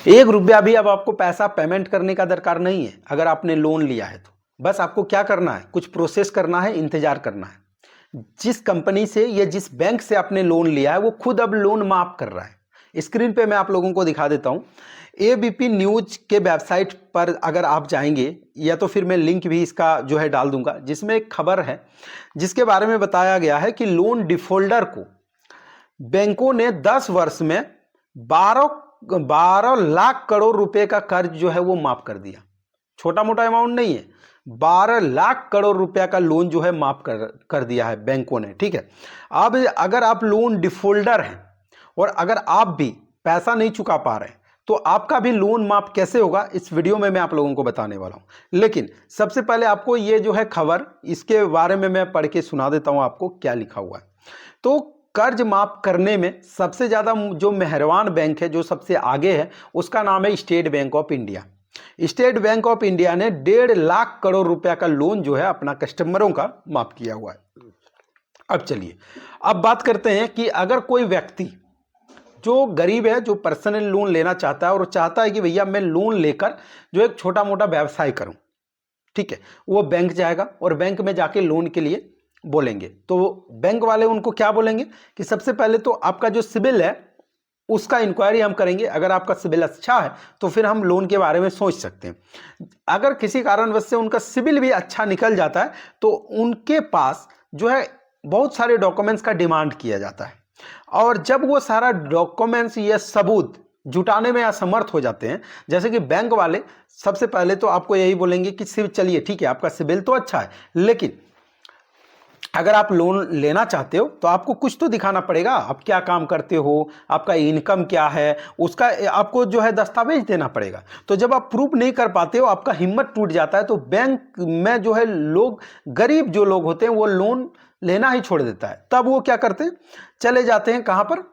एक रुपया भी अब आपको पैसा पेमेंट करने का दरकार नहीं है अगर आपने लोन लिया है तो। बस आपको क्या करना है, कुछ प्रोसेस करना है, इंतजार करना है। जिस कंपनी से या जिस बैंक से आपने लोन लिया है वो खुद अब लोन माफ कर रहा है। स्क्रीन पे मैं आप लोगों को दिखा देता हूं। एबीपी न्यूज के वेबसाइट पर अगर आप जाएंगे, या तो फिर मैं लिंक भी इसका जो है डाल दूंगा, जिसमें एक खबर है जिसके बारे में बताया गया है कि लोन डिफॉल्टर को बैंकों ने 10 वर्ष में 12 लाख करोड़ रुपए का कर्ज जो है वो माफ कर दिया। छोटा मोटा अमाउंट नहीं है, 12 लाख करोड़ रुपया का लोन जो है माफ कर दिया है बैंकों ने। ठीक है, अब अगर आप लोन डिफॉल्टर हैं और अगर आप भी पैसा नहीं चुका पा रहे हैं तो आपका भी लोन माफ कैसे होगा, इस वीडियो में मैं आप लोगों को बताने वाला हूं। लेकिन सबसे पहले आपको ये जो है खबर, इसके बारे में मैं पढ़ के सुना देता हूं आपको क्या लिखा हुआ है। तो कर्ज माफ करने में सबसे ज्यादा जो मेहरबान बैंक है, जो सबसे आगे है, उसका नाम है state bank of India. State bank of India ने 1.5 लाख करोड़ रुपया का लोन जो है अपना कस्टमरों का माफ किया हुआ है। अब चलिए, अब बात करते हैं कि अगर कोई व्यक्ति जो गरीब है, जो पर्सनल लोन लेना चाहता है और चाहता है कि भैया मैं लोन लेकर जो एक छोटा मोटा व्यवसाय करूं, ठीक है, वो बैंक जाएगा और बैंक में जाके लोन के लिए बोलेंगे। तो बैंक वाले उनको क्या बोलेंगे कि सबसे पहले तो आपका जो सिबिल है उसका इंक्वायरी हम करेंगे। अगर आपका सिबिल अच्छा है तो फिर हम लोन के बारे में सोच सकते हैं। अगर किसी कारणवश से उनका सिबिल भी अच्छा निकल जाता है तो उनके पास जो है बहुत सारे डॉक्यूमेंट्स का डिमांड किया जाता है, और जब वो सारा डॉक्यूमेंट्स या सबूत जुटाने में असमर्थ हो जाते हैं, जैसे कि बैंक वाले सबसे पहले तो आपको यही बोलेंगे कि सिर्फ चलिए ठीक है, आपका सिबिल तो अच्छा है, लेकिन अगर आप लोन लेना चाहते हो तो आपको कुछ तो दिखाना पड़ेगा। आप क्या काम करते हो, आपका इनकम क्या है, उसका आपको जो है दस्तावेज देना पड़ेगा। तो जब आप प्रूफ नहीं कर पाते हो, आपका हिम्मत टूट जाता है, तो बैंक में जो है लोग, गरीब जो लोग होते हैं, वो लोन लेना ही छोड़ देता है। तब वो क्या करते हैं, चले जाते हैं कहां पर,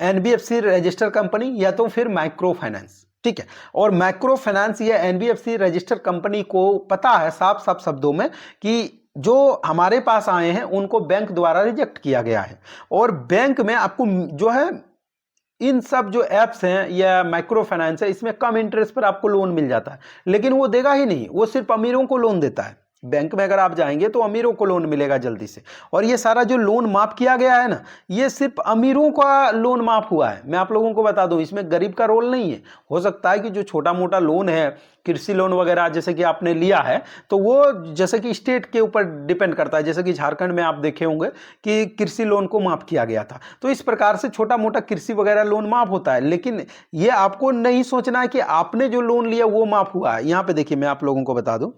एनबीएफसी रजिस्टर कंपनी या तो फिर माइक्रो फाइनेंस। ठीक है, और माइक्रो फाइनेंस या एनबीएफसी रजिस्टर कंपनी को पता है साफ साफ शब्दों में कि जो हमारे पास आए हैं उनको बैंक द्वारा रिजेक्ट किया गया है, और बैंक में आपको जो है इन सब जो एप्स हैं या माइक्रो फाइनेंस है, इसमें कम इंटरेस्ट पर आपको लोन मिल जाता है, लेकिन वो देगा ही नहीं, वो सिर्फ अमीरों को लोन देता है। बैंक में अगर आप जाएंगे तो अमीरों को लोन मिलेगा जल्दी से। और ये सारा जो लोन माफ किया गया है ना, ये सिर्फ अमीरों का लोन माफ हुआ है। मैं आप लोगों को बता दूं, इसमें गरीब का रोल नहीं है। हो सकता है कि जो छोटा मोटा लोन है, कृषि लोन वगैरह जैसे कि आपने लिया है, तो वो जैसे कि स्टेट के ऊपर डिपेंड करता है। जैसे कि झारखंड में आप देखे होंगे कि कृषि लोन को माफ किया गया था, तो इस प्रकार से छोटा मोटा कृषि वगैरह लोन माफ होता है। लेकिन ये आपको नहीं सोचना है कि आपने जो लोन लिया वो माफ हुआ है। यहाँ पे देखिए, मैं आप लोगों को बता दूं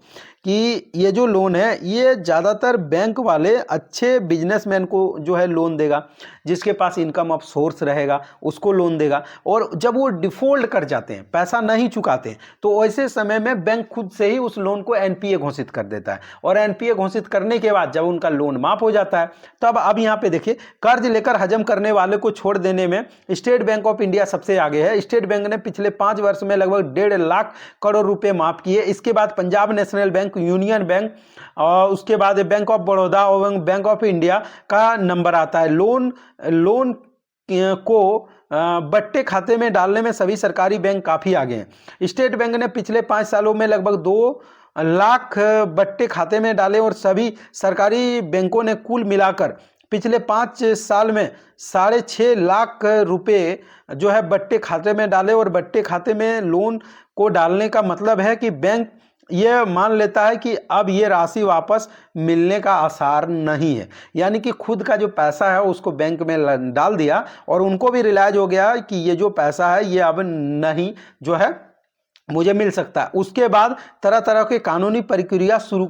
कि ये जो लोन है, ये ज़्यादातर बैंक वाले अच्छे बिजनेसमैन को जो है लोन देगा, जिसके पास इनकम ऑफ सोर्स रहेगा उसको लोन देगा। और जब वो डिफॉल्ट कर जाते हैं, पैसा नहीं चुकाते हैं, तो ऐसे समय में बैंक खुद से ही उस लोन को एनपीए घोषित कर देता है। और एनपीए घोषित करने के बाद जब उनका लोन माफ हो जाता है, तब अब यहाँ पे देखिए, कर्ज लेकर हजम करने वाले को छोड़ देने में स्टेट बैंक ऑफ इंडिया सबसे आगे है। स्टेट बैंक ने पिछले 5 वर्ष में लगभग 1.5 लाख करोड़ रुपए माफ किए। इसके बाद Punjab national bank, union bank और उसके बाद बैंक ऑफ बड़ौदा और बैंक ऑफ इंडिया का नंबर आता है। लोन को बट्टे खाते में डालने में सभी सरकारी बैंक काफी आगे हैं। स्टेट बैंक ने पिछले 5 सालों में लगभग 2 लाख बट्टे खाते में डाले, और सभी सरकारी बैंकों ने कुल मिलाकर पिछले 5 साल में 6.5 लाख रुपए जो है बट्टे खाते में डाले। और बट्टे खाते में लोन को डालने का मतलब है कि बैंक ये मान लेता है कि अब ये राशि वापस मिलने का आसार नहीं है, यानी कि खुद का जो पैसा है उसको बैंक में डाल दिया, और उनको भी रियलाइज हो गया कि ये जो पैसा है ये अब नहीं जो है मुझे मिल सकता है। उसके बाद तरह तरह के कानूनी प्रक्रिया शुरू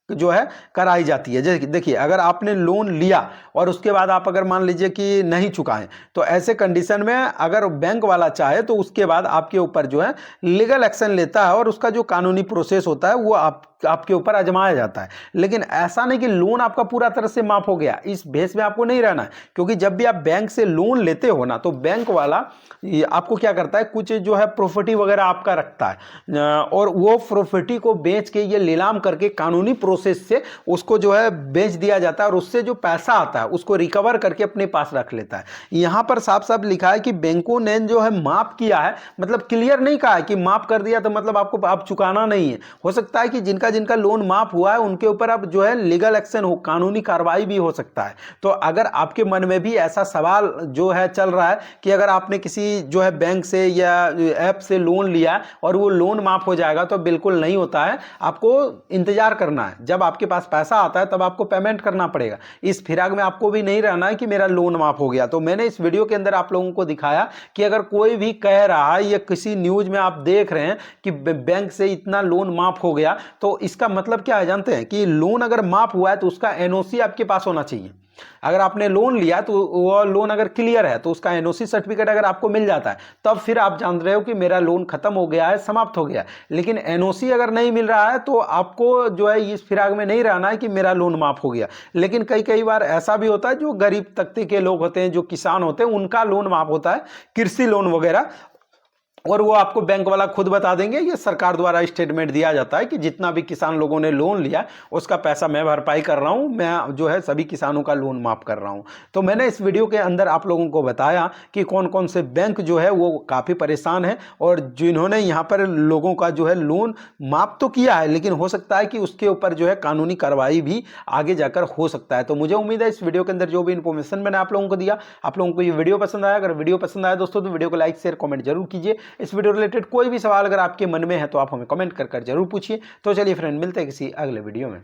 जो है कराई जाती है। जैसे देखिए, अगर आपने लोन लिया और उसके बाद आप अगर मान लीजिए कि नहीं चुकाएं, तो ऐसे कंडीशन में अगर बैंक वाला चाहे तो उसके बाद आपके ऊपर जो है लीगल एक्शन लेता है, और उसका जो कानूनी प्रोसेस होता है वो आपके ऊपर आजमाया जाता है। लेकिन ऐसा नहीं कि लोन आपका पूरा तरह से माफ हो गया, इस भेस में आपको नहीं रहना है। क्योंकि जब भी आप बैंक से लोन लेते हो ना, तो बैंक वाला आपको क्या करता है, कुछ जो है प्रॉपर्टी वगैरह आपका रखता है, और वो प्रॉपर्टी को बेच के ये नीलाम करके कानूनी प्रोसेस से उसको जो है बेच दिया जाता है और उससे जो पैसा आता है उसको रिकवर करके अपने पास रख लेता है। यहां पर साफ साफ लिखा है कि बैंकों ने जो है माफ किया है, मतलब क्लियर नहीं कहा है कि माफ कर दिया तो मतलब आपको अब चुकाना नहीं है। हो सकता है कि जिनका जिनका लोन माफ हुआ है उनके ऊपर अब जो है लीगल एक्शन हो, कानूनी कार्रवाई भी हो सकता है। तो अगर आपके मन में भी ऐसा सवाल जो है चल रहा है कि अगर आपने किसी जो है बैंक से या ऐप से लोन लिया और वो लोन माफ हो जाएगा, तो बिल्कुल नहीं होता है। आपको इंतजार करना है, जब आपके पास पैसा आता है तब आपको पेमेंट करना पड़ेगा। इस फिराक में आपको भी नहीं रहना है कि मेरा लोन माफ हो गया। तो मैंने इस वीडियो के अंदर आप लोगों को दिखाया कि अगर कोई भी कह रहा है या किसी न्यूज में आप देख रहे हैं कि बैंक से इतना लोन माफ हो गया, तो इसका मतलब क्या है जानते हैं कि लोन अगर माफ हुआ है तो उसका एनओसी आपके पास होना चाहिए। अगर आपने लोन लिया तो वो लोन अगर क्लियर है तो उसका एनओसी सर्टिफिकेट अगर आपको मिल जाता है तब फिर आप जान रहे हो कि मेरा लोन खत्म हो गया है, समाप्त हो गया है। लेकिन एनओसी अगर नहीं मिल रहा है तो आपको जो है इस फिराक में नहीं रहना है कि मेरा लोन माफ हो गया। लेकिन कई बार ऐसा भी होता है, जो गरीब तबके के लोग होते हैं, जो किसान होते हैं, उनका लोन माफ होता है, कृषि लोन वगैरह, और वो आपको बैंक वाला खुद बता देंगे। ये सरकार द्वारा स्टेटमेंट दिया जाता है कि जितना भी किसान लोगों ने लोन लिया उसका पैसा मैं भरपाई कर रहा हूं, मैं जो है सभी किसानों का लोन माफ कर रहा हूं। तो मैंने इस वीडियो के अंदर आप लोगों को बताया कि कौन कौन से बैंक जो है वो काफ़ी परेशान है और जिन्होंने यहाँ पर लोगों का जो है लोन माफ तो किया है, लेकिन हो सकता है कि उसके ऊपर जो है कानूनी कार्रवाई भी आगे जाकर हो सकता है। तो मुझे उम्मीद है इस वीडियो के अंदर जो भी इन्फॉर्मेशन मैंने आप लोगों को दिया, आप लोगों को ये वीडियो पसंद आया। अगर वीडियो पसंद आया दोस्तों तो वीडियो को लाइक शेयर कमेंट जरूर कीजिए। इस वीडियो रिलेटेड कोई भी सवाल अगर आपके मन में है तो आप हमें कमेंट कर जरूर पूछिए। तो चलिए फ्रेंड, मिलते हैं किसी अगले वीडियो में।